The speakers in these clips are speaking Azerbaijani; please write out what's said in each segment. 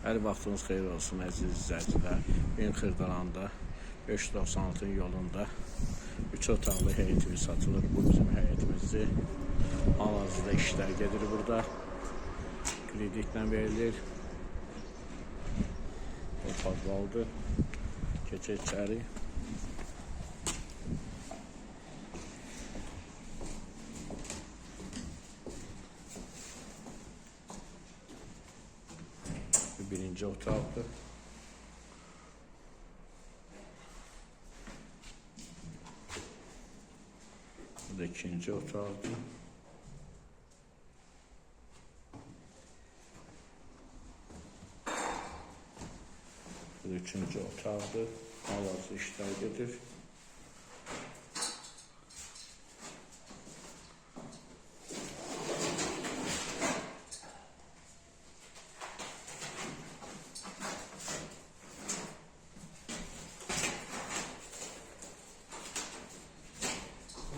Hər vaxtınız xeyir olsun əziz izləyicilər. Benim Xırdalanda 596 yolunda 3 otaqlı həyətimiz satılır. Bu bizim həyətimizdir. Hal-hazırda işlər gedir burada. Kreditlə verilir. O fazlalıdır. Keçək içəri. Birinci otaqdır. Bu da ikinci otaqdır. Bu da üçüncü otaqdır. Hal-hazırda işlər gedir.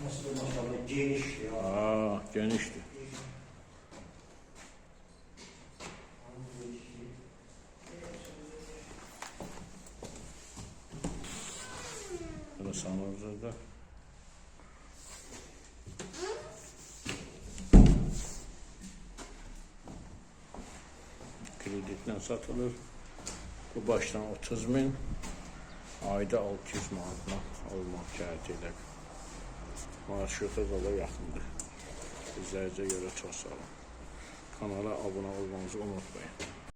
Maşallah geniş ya. Geniştir. Burası Anadolu'da. Kreditle satılır. Bu baştan 30.000, ayda 600 manatla almaq şərtilə. Marşruta da yaxındır. İzləyicə görə çox sağ olun. Kanala abunə olmanızı unutmayın.